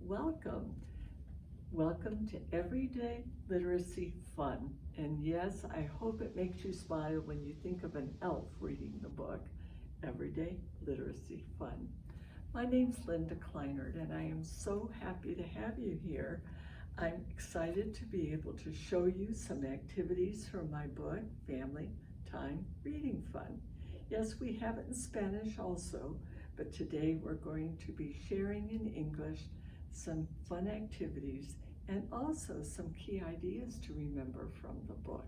welcome. Welcome to Everyday Literacy Fun. And yes, I hope it makes you smile when you think of an elf reading the book, Everyday Literacy Fun. My name's Clinard, and I am so happy to have you here. I'm excited to be able to show you some activities from my book, Family Time Reading Fun. Yes, we have it in Spanish also, but today we're going to be sharing in English some fun activities and also some key ideas to remember from the book.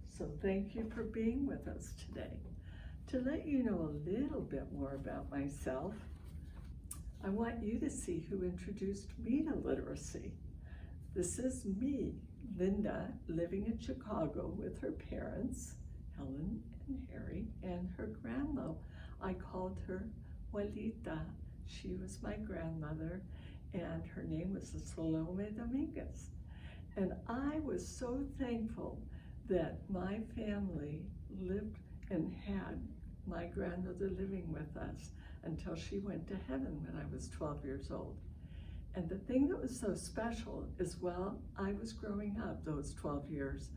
So thank you for being with us today. To let you know a little bit more about myself, I want you to see who introduced me to literacy. This is me, Linda, living in Chicago with her parents, Helen and Harry, and her grandma. I called her Juanita. She was my grandmother, and her name was Salome Dominguez. And I was so thankful that my family lived and had my grandmother living with us until she went to heaven when I was 12 years old. And the thing that was so special is, while I was growing up those 12 years,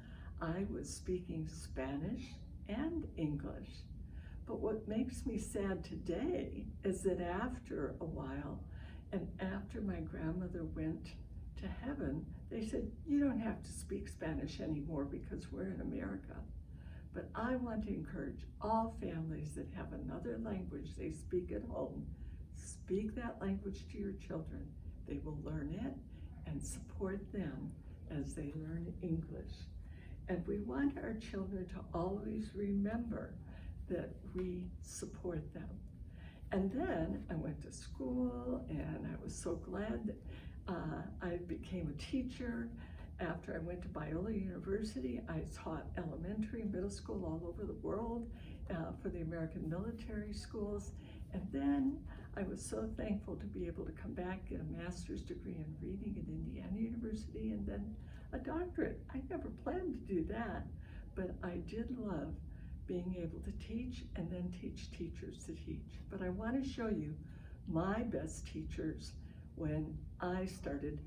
I was speaking Spanish and English. But what makes me sad today is that after a while, and after my grandmother went to heaven, they said, you don't have to speak Spanish anymore because we're in America. But I want to encourage all families that have another language they speak at home, speak that language to your children. They will learn it and support them as they learn English. And we want our children to always remember that we support them. And then I went to school, and I was so glad that I became a teacher. After I went to Biola University, I taught elementary, middle school all over the world for the American military schools. And then I was so thankful to be able to come back, get a master's degree in reading at Indiana University, and then a doctorate. I never planned to do that, but I did love being able to teach and then teach teachers to teach. But I want to show you my best teachers when I started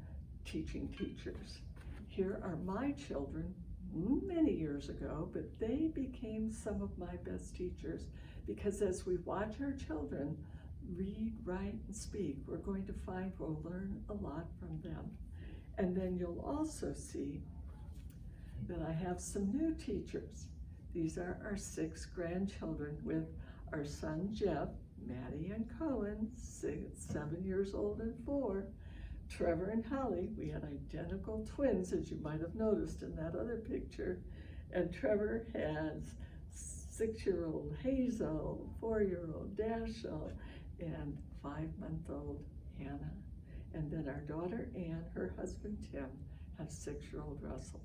teaching teachers. Here are my children many years ago, but they became some of my best teachers, because as we watch our children read, write, and speak, we're going to find we'll learn a lot from them. And then you'll also see that I have some new teachers. These are our 6 grandchildren, with our son Jeff, Maddie and Cohen, 7 years old and 4, Trevor and Holly. We had identical twins, as you might have noticed in that other picture. And Trevor has 6-year-old Hazel, 4-year-old Dashiell, and 5-month-old Hannah. And then our daughter Ann, her husband Tim, have 6-year-old Russell.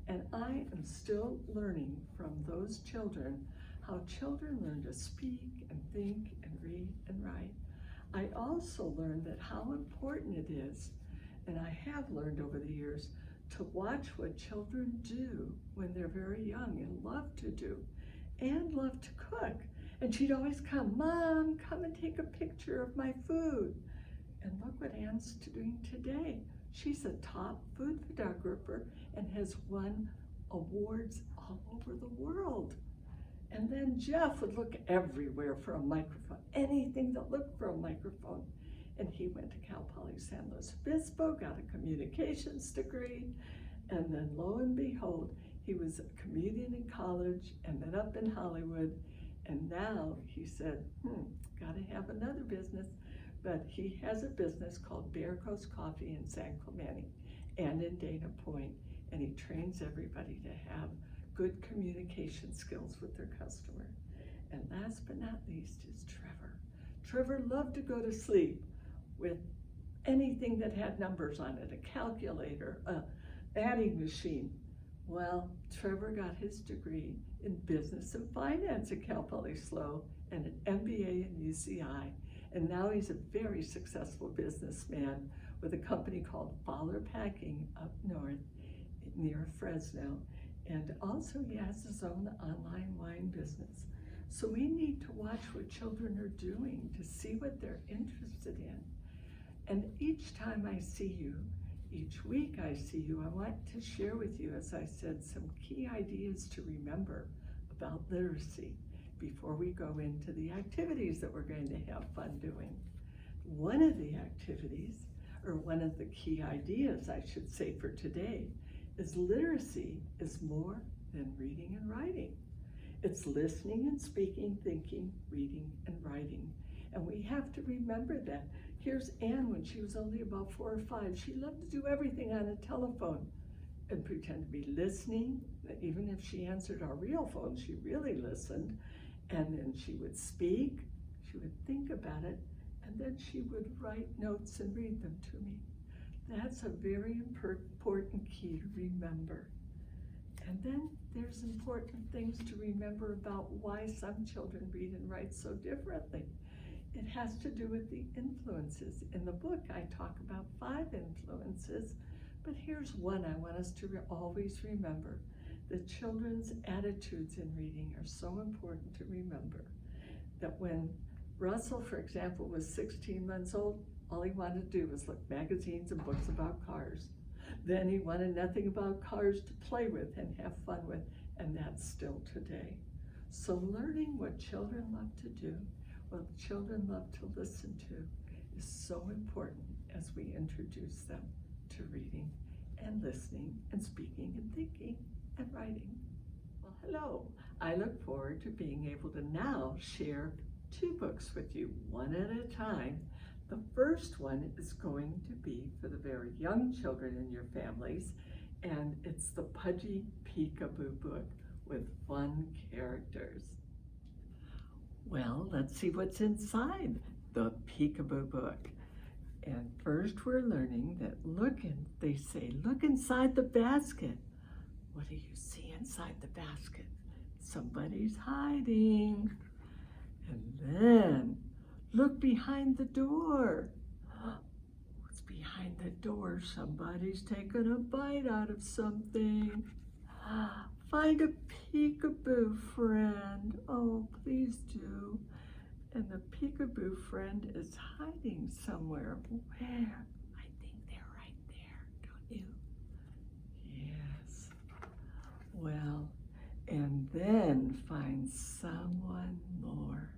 And I am still learning from those children how children learn to speak and think and read and write. I also learned that how important it is, and I have learned over the years, to watch what children do when they're very young and love to do, and love to cook. And she'd always come, Mom, come and take a picture of my food. And look what Ann's doing today. She's a top food photographer and has won awards all over the world. And then Jeff would look everywhere for a microphone, anything that looked for a microphone. And he went to Cal Poly San Luis Obispo, got a communications degree, and then lo and behold, he was a comedian in college and then up in Hollywood. And now he said, gotta have another business. But he has a business called Bear Coast Coffee in San Clemente and in Dana Point, and he trains everybody to have good communication skills with their customer. And last but not least is Trevor. Trevor loved to go to sleep with anything that had numbers on it, a calculator, a adding machine. Well, Trevor got his degree in business and finance at Cal Poly SLO and an MBA in UCI. And now he's a very successful businessman with a company called Fowler Packing up north near Fresno. And also he has his own online wine business. So we need to watch what children are doing to see what they're interested in. And each time I see you, each week I see you, I want to share with you, as I said, some key ideas to remember about literacy before we go into the activities that we're going to have fun doing. One of the activities, or one of the key ideas, I should say, for today, is literacy is more than reading and writing. It's listening and speaking, thinking, reading and writing. And we have to remember that. Here's Anne when she was only about 4 or 5. She loved to do everything on a telephone and pretend to be listening. Even if she answered our real phone, she really listened. And then she would speak, she would think about it, and then she would write notes and read them to me. That's a very important key to remember. And then there's important things to remember about why some children read and write so differently. It has to do with the influences. In the book, I talk about 5 influences, but here's one I want us to always remember. The children's attitudes in reading are so important to remember. That when Russell, for example, was 16 months old, all he wanted to do was look magazines and books about cars. Then he wanted nothing about cars to play with and have fun with, and that's still today. So learning what children love to do, what children love to listen to, is so important as we introduce them to reading and listening and speaking and thinking and writing. Well, hello. I look forward to being able to now share 2 books with you, one at a time. The first one is going to be for the very young children in your families, and it's the Pudgy Peekaboo book with fun characters. Well, let's see what's inside the Peekaboo book. And first we're learning that they say, look inside the basket. What do you see inside the basket? Somebody's hiding. And then look behind the door. What's behind the door? Somebody's taken a bite out of something. Find a peekaboo friend. Oh, please do. And the peekaboo friend is hiding somewhere. Where? I think they're right there, don't you? Yes. Well, and then find someone more.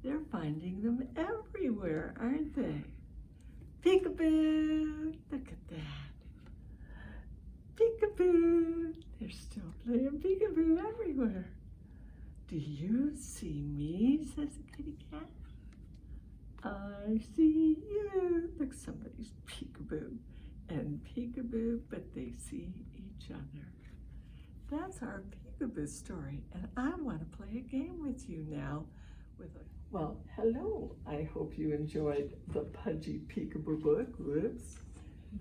They're finding them everywhere, aren't they? Peekaboo! Look at that. Peekaboo! They're still playing peekaboo everywhere. Do you see me, says the kitty cat? I see you. Look, somebody's peekaboo and peekaboo, but they see each other. That's our peekaboo story, and I want to play a game with you now. Well, hello. I hope you enjoyed the Pudgy Peekaboo book. Whoops.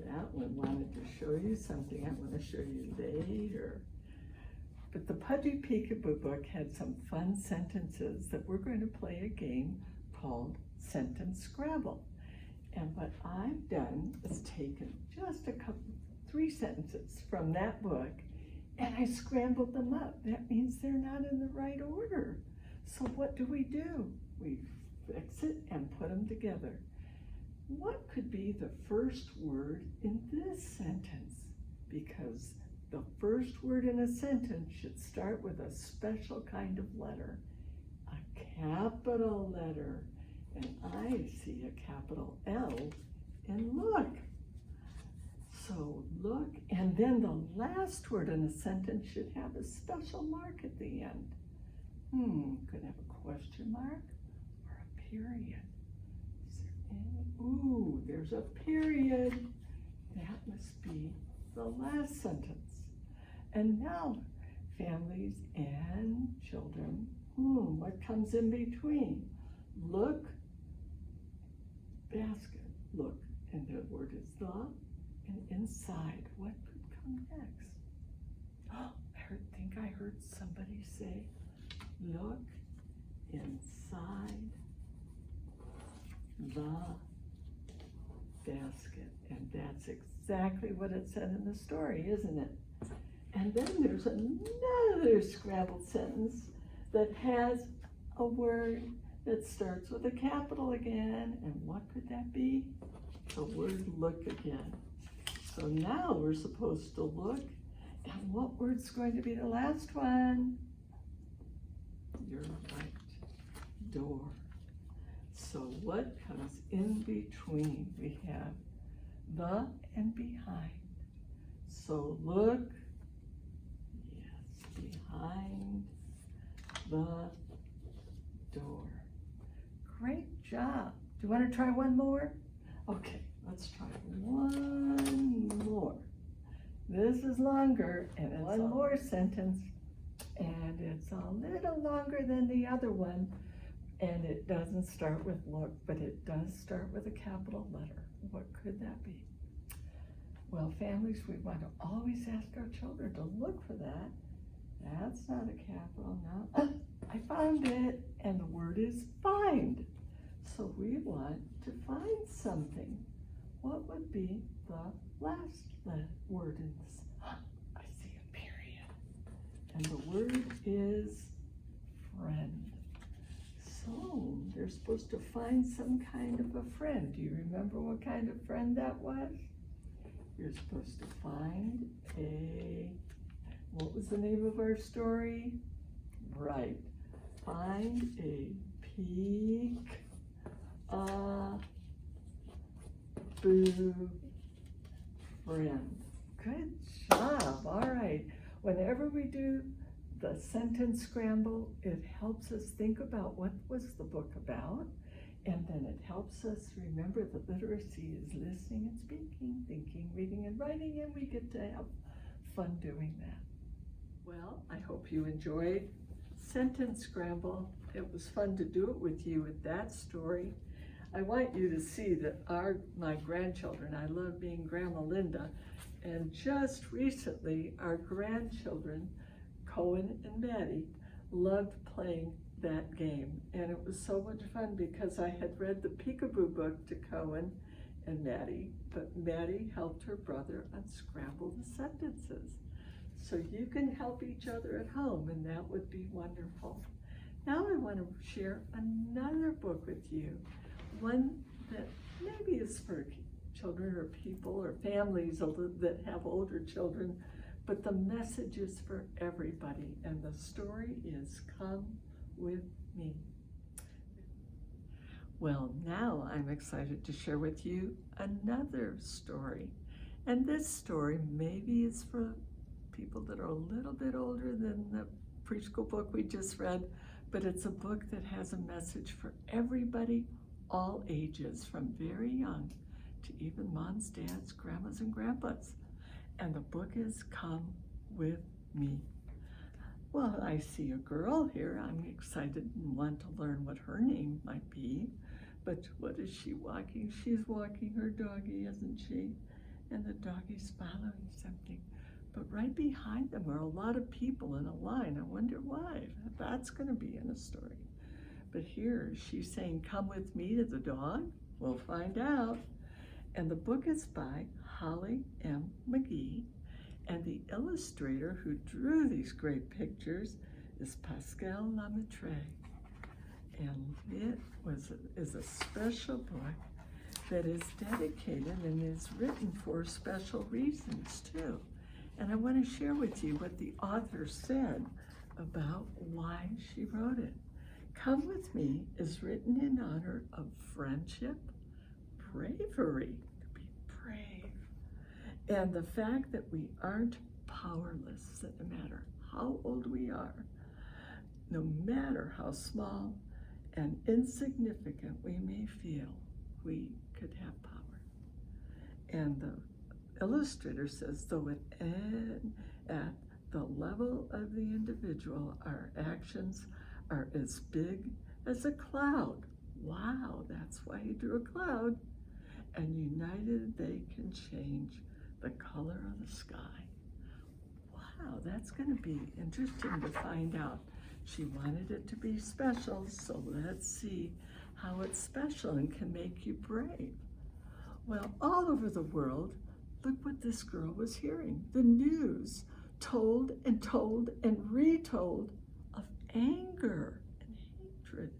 That one wanted to show you something I want to show you later. But the Pudgy Peekaboo book had some fun sentences that we're going to play a game called Sentence Scramble. And what I've done is taken just 3 sentences from that book, and I scrambled them up. That means they're not in the right order. So what do? We fix it and put them together. What could be the first word in this sentence? Because the first word in a sentence should start with a special kind of letter, a capital letter. And I see a capital L in look. So look, and then the last word in a sentence should have a special mark at the end. Could have a question mark or a period. Is there any? Ooh, there's a period. That must be the last sentence. And now, families and children, what comes in between? Look, basket, look, and the word is the, and inside, what could come next? Oh, I think I heard somebody say, look inside the basket. And that's exactly what it said in the story, isn't it? And then there's another scrambled sentence that has a word that starts with a capital again. And what could that be? the word look again. So now we're supposed to look, and what word's going to be the last one? You're right, door. So what comes in between? We have the and behind. So look, yes, behind the door. Great job. Do you want to try one more? Okay, let's try one more. This is longer, and it's one more sentence, and it's a little longer than the other one, and it doesn't start with look, but it does start with a capital letter. What could that be? Well, families, we want to always ask our children to look for that. That's not a capital, no. I found it, and the word is find. So we want to find something. What would be the last word in this? I see a period. And the word is friend. So they're supposed to find some kind of a friend. Do you remember what kind of friend that was? You're supposed to find what was the name of our story? Right. Find a peek-a-boo friend. Good job. All right. Whenever we do the sentence scramble, it helps us think about what was the book about, and then it helps us remember that literacy is listening and speaking, thinking, reading, and writing, and we get to have fun doing that. Well, I hope you enjoyed Sentence Scramble. It was fun to do it with you with that story. I want you to see that my grandchildren, I love being Grandma Linda, and just recently our grandchildren, Cohen and Maddie, loved playing that game. And it was so much fun because I had read the Peekaboo book to Cohen and Maddie, but Maddie helped her brother unscramble the sentences. So you can help each other at home, and that would be wonderful. Now I want to share another book with you, one that maybe is for children or people or families that have older children, but the message is for everybody, and the story is Come With Me. Well, now I'm excited to share with you another story, and this story maybe is for people that are a little bit older than the preschool book we just read, but it's a book that has a message for everybody, all ages, from very young to even moms, dads, grandmas, and grandpas. And the book is Come With Me. Well, I see a girl here. I'm excited and want to learn what her name might be. But what is she walking? She's walking her doggie, isn't she? And the doggie's following something. But right behind them are a lot of people in a line. I wonder why. That's going to be in a story. But here she's saying, come with me to the dog. We'll find out. And the book is by Holly M. McGee. And the illustrator who drew these great pictures is Pascal Lamaitre. And it is a special book that is dedicated and is written for special reasons too. And I want to share with you what the author said about why she wrote it. Come With Me is written in honor of friendship, bravery, to be brave, and the fact that we aren't powerless, that no matter how old we are, no matter how small and insignificant we may feel, we could have power. And the illustrator says, though at the level of the individual, our actions are as big as a cloud. Wow, that's why he drew a cloud. And united, they can change the color of the sky. Wow, that's going to be interesting to find out. She wanted it to be special, so let's see how it's special and can make you brave. Well, all over the world, look what this girl was hearing. The news told and told and retold of anger and hatred.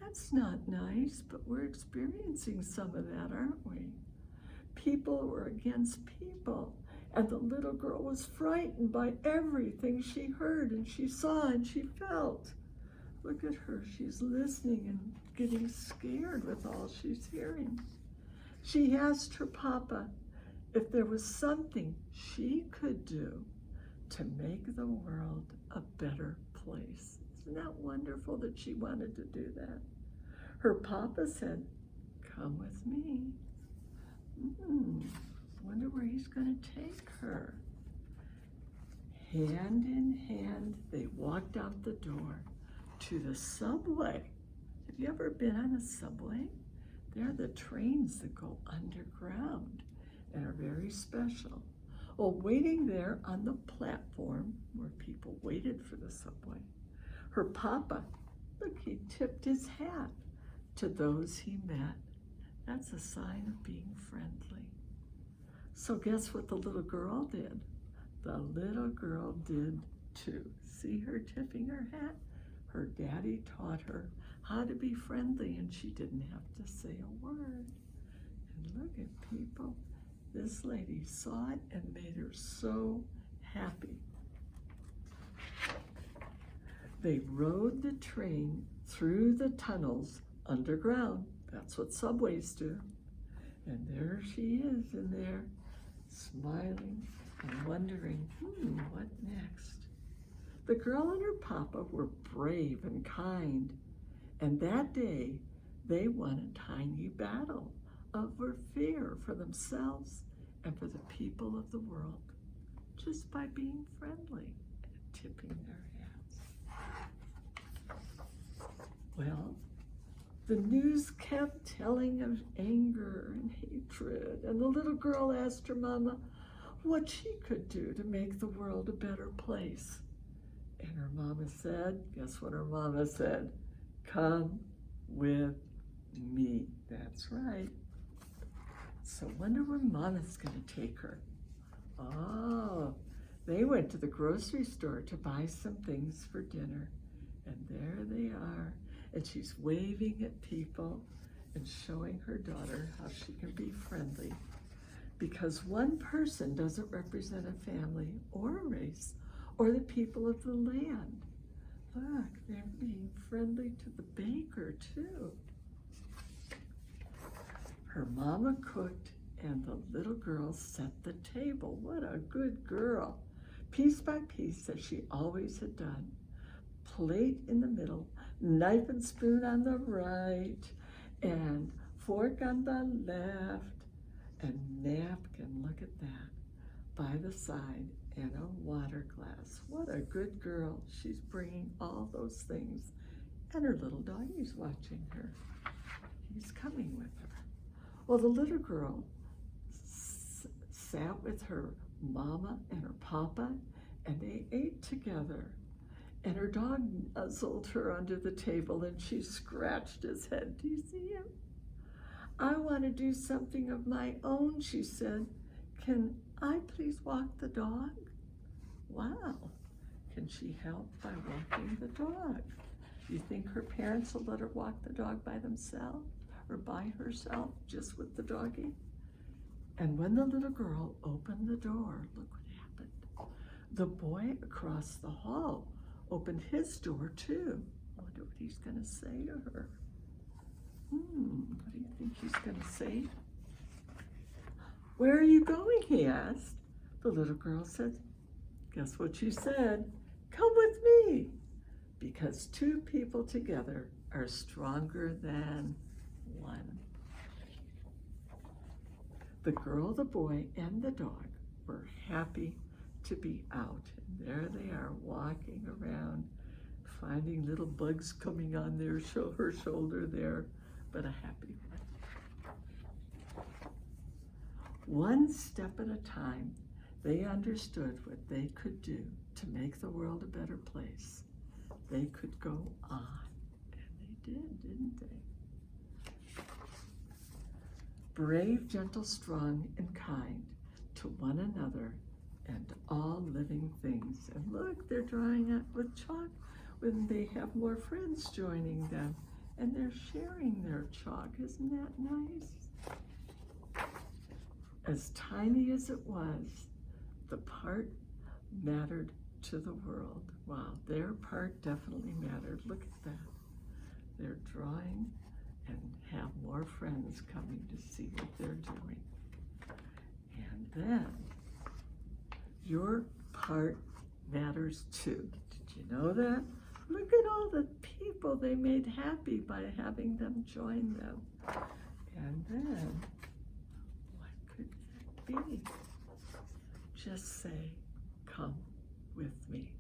That That's not nice, but we're experiencing some of that, aren't we? People were against people, and the little girl was frightened by everything she heard and she saw and she felt. Look at her, she's listening and getting scared with all she's hearing. She asked her papa if there was something she could do to make the world a better place. Isn't that wonderful that she wanted to do that? Her papa said, "Come with me." Wonder where he's going to take her. Hand in hand, they walked out the door to the subway. Have you ever been on a subway? They're the trains that go underground and are very special. Well, waiting there on the platform where people waited for the subway, her papa, look, he tipped his hat to those he met. That's a sign of being friendly. So guess what the little girl did? The little girl did too. See her tipping her hat? Her daddy taught her how to be friendly, and she didn't have to say a word. And look at people. This lady saw it and made her so happy. They rode the train through the tunnels underground. That's what subways do. And there she is in there, smiling and wondering, what next? The girl and her papa were brave and kind, and that day they won a tiny battle over fear for themselves and for the people of the world, just by being friendly and tipping their hats. Well, the news kept telling of anger and hatred, and the little girl asked her mama what she could do to make the world a better place. And her mama said, guess what her mama said? Come with me. That's right. So wonder where mama's gonna take her. Oh, they went to the grocery store to buy some things for dinner. And there they are. And she's waving at people and showing her daughter how she can be friendly. Because one person doesn't represent a family or a race or the people of the land. Look, they're being friendly to the baker too. Her mama cooked and the little girl set the table. What a good girl. Piece by piece, as she always had done. Plate in the middle, knife and spoon on the right, and fork on the left, and napkin, look at that, by the side, and a water glass. What a good girl. She's bringing all those things. And her little doggy's watching her. He's coming with her. Well, the little girl sat with her mama and her papa, and they ate together. And her dog nuzzled her under the table, and she scratched his head. Do you see him? I want to do something of my own, she said. Can I please walk the dog? Wow. Can she help by walking the dog? Do you think her parents will let her walk the dog by themselves or by herself, just with the doggy? And when the little girl opened the door, look what happened. The boy across the hall opened his door too. I wonder what he's going to say to her. What do you think he's going to say? Where are you going? He asked. The little girl said, guess what she said? Come with me. Because two people together are stronger than one. The girl, the boy, and the dog were happy to be out. And there they are walking around, finding little bugs coming on her shoulder there, but a happy one. One step at a time, they understood what they could do to make the world a better place. They could go on, and they did, didn't they? Brave, gentle, strong, and kind to one another and all living things. And look, they're drawing out with chalk when they have more friends joining them. and they're sharing their chalk. Isn't that nice? As tiny as it was, the part mattered to the world. Wow, their part definitely mattered. Look at that. They're drawing and have more friends coming to see what they're doing. And then, your part matters too. Did you know that? Look at all the people they made happy by having them join them. And then, what could that be? Just say, come with me.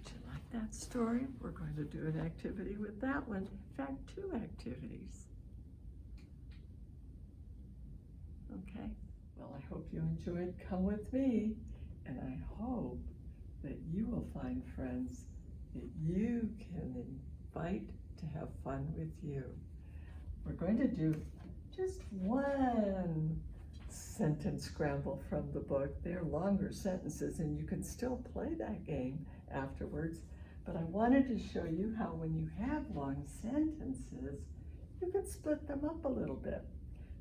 Did you like that story? We're going to do an activity with that one. In fact, 2 activities. Okay? Well, I hope you enjoyed Come With Me, and I hope that you will find friends that you can invite to have fun with you. We're going to do just one sentence scramble from the book. They're longer sentences, and you can still play that game afterwards. But I wanted to show you how when you have long sentences, you can split them up a little bit.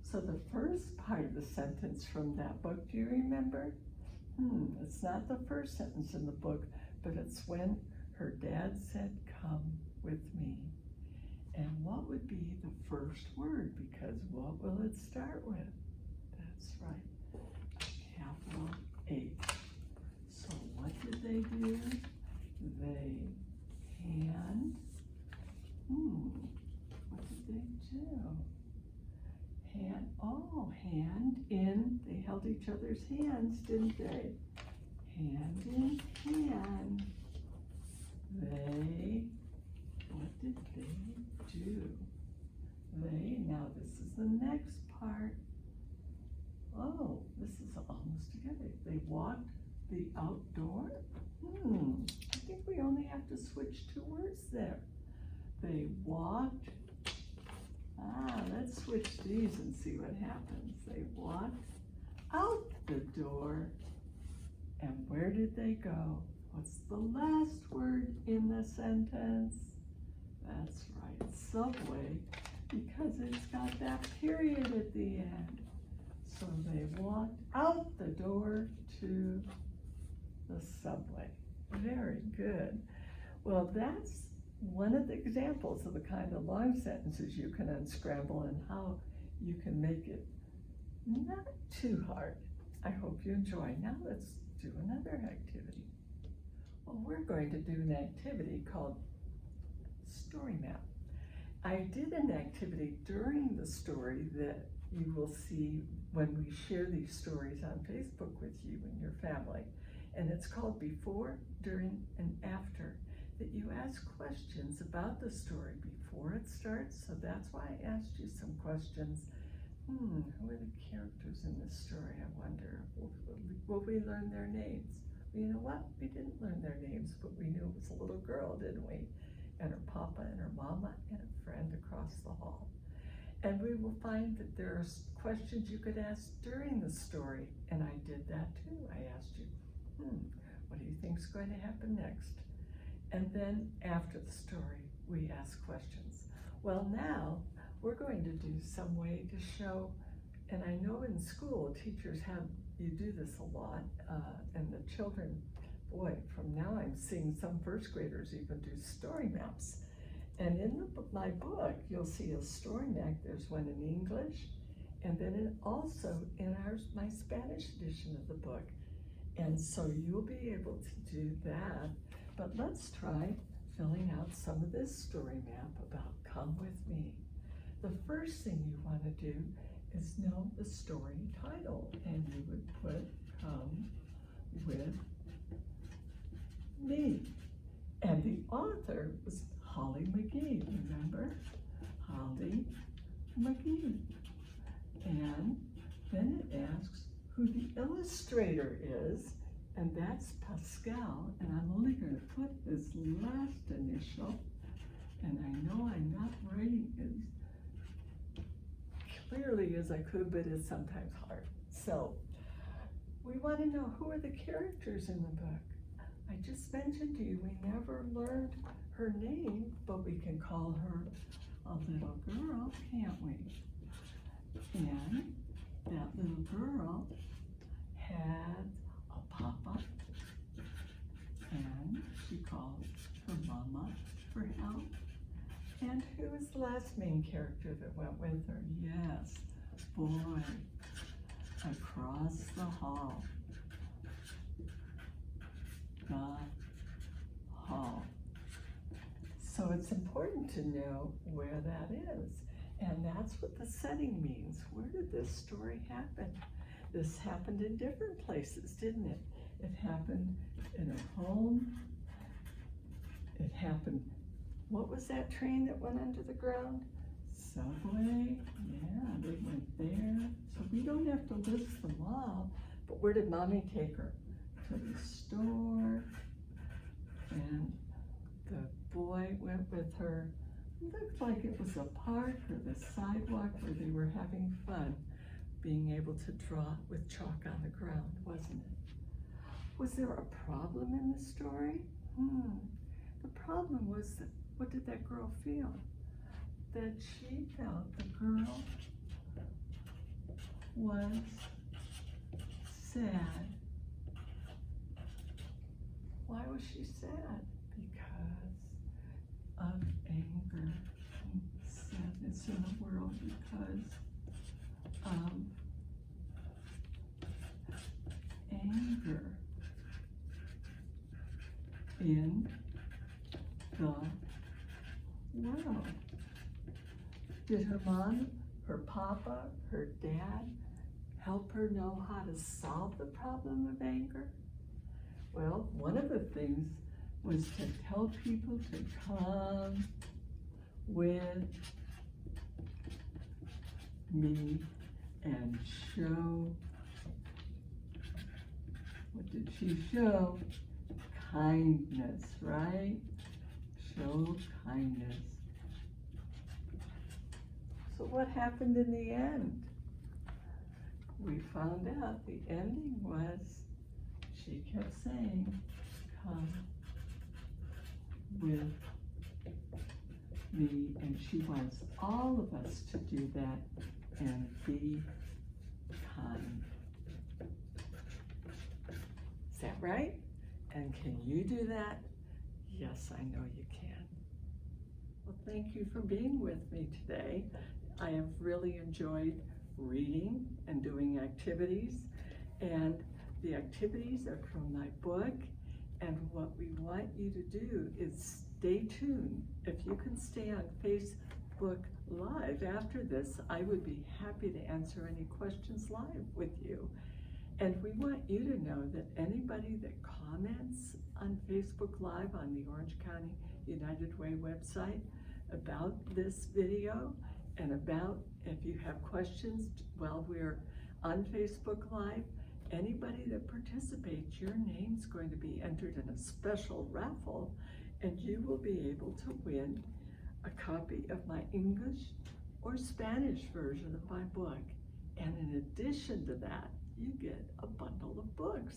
So the first part of the sentence from that book, do you remember? It's not the first sentence in the book, but it's when her dad said, come with me. And what would be the first word? Because what will it start with? That's right, capital H. So what did they do? They hand, what did they do? Hand in, they held each other's hands, didn't they? Hand in hand. What did they do? Now this is the next part. Oh, this is almost together. They walked the outdoor. I think we only have to switch 2 words there. They walked. Let's switch these and see what happens. They walked out the door. And where did they go? What's the last word in the sentence? That's right, subway, because it's got that period at the end. So they walked out the door to the subway. Very good. Well, that's one of the examples of the kind of long sentences you can unscramble and how you can make it not too hard. I hope you enjoy. Now let's do another activity. Well, we're going to do an activity called Story Map. I did an activity during the story that you will see when we share these stories on Facebook with you and your family. And it's called Before, During, and After. That you ask questions about the story before it starts. So that's why I asked you some questions. Who are the characters in this story? I wonder, will we learn their names? Well, you know what? We didn't learn their names, but we knew it was a little girl, didn't we? And her papa and her mama and a friend across the hall. And we will find that there are questions you could ask during the story. And I did that too. I asked you, what do you think is going to happen next? And then after the story, we ask questions. Well, now we're going to do some way to show, and I know in school teachers you do this a lot, and the children, boy, from now I'm seeing some first graders even do story maps. And in my book, you'll see a story map. There's one in English, and then also in my Spanish edition of the book. And so you'll be able to do that. But let's try filling out some of this story map about Come With Me. The first thing you want to do is know the story title, and you would put Come With Me. And the author was Holly McGee, remember? Holly McGee. And then it asks who the illustrator is, and that's Pascal, and I'm only going to put his last initial, and I know I'm not writing as clearly as I could, but it's sometimes hard. So, we want to know who are the characters in the book. I just mentioned to you, we never learned her name, but we can call her a little girl, can't we? And that little girl had a papa, and she called her mama for help. And who was the last main character that went with her? Yes, boy, across the hall. The hall. So it's important to know where that is. And that's what the setting means. Where did this story happen? This happened in different places, didn't it? It happened in a home. It happened, what was that train that went under the ground? Subway, yeah, they went there. So we don't have to list them all, but where did Mommy take her? To the store, and the boy went with her. It looked like it was a park or the sidewalk where they were having fun, being able to draw with chalk on the ground, wasn't it? Was there a problem in the story? The problem was that, what did that girl feel? That she felt the girl was sad. Why was she sad? Because of anger, sadness in the world, because of anger in the world. Did her mom, her papa, her dad help her know how to solve the problem of anger? Well, one of the things was to tell people to come with me and show, what did she show? Kindness, right? Show kindness. So what happened in the end? We found out the ending was she kept saying, come with me, and she wants all of us to do that and be kind. Is that right? And can you do that? Yes, I know you can. Well, thank you for being with me today. I have really enjoyed reading and doing activities, and the activities are from my book, and what we want you to do is stay tuned. If you can stay on Facebook Live after this, I would be happy to answer any questions live with you. And we want you to know that anybody that comments on Facebook Live on the Orange County United Way website about this video and about if you have questions while we're on Facebook Live, anybody that participates, your name's going to be entered in a special raffle, and you will be able to win a copy of my English or Spanish version of my book. And in addition to that, you get a bundle of books.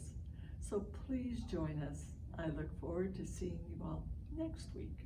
So please join us. I look forward to seeing you all next week.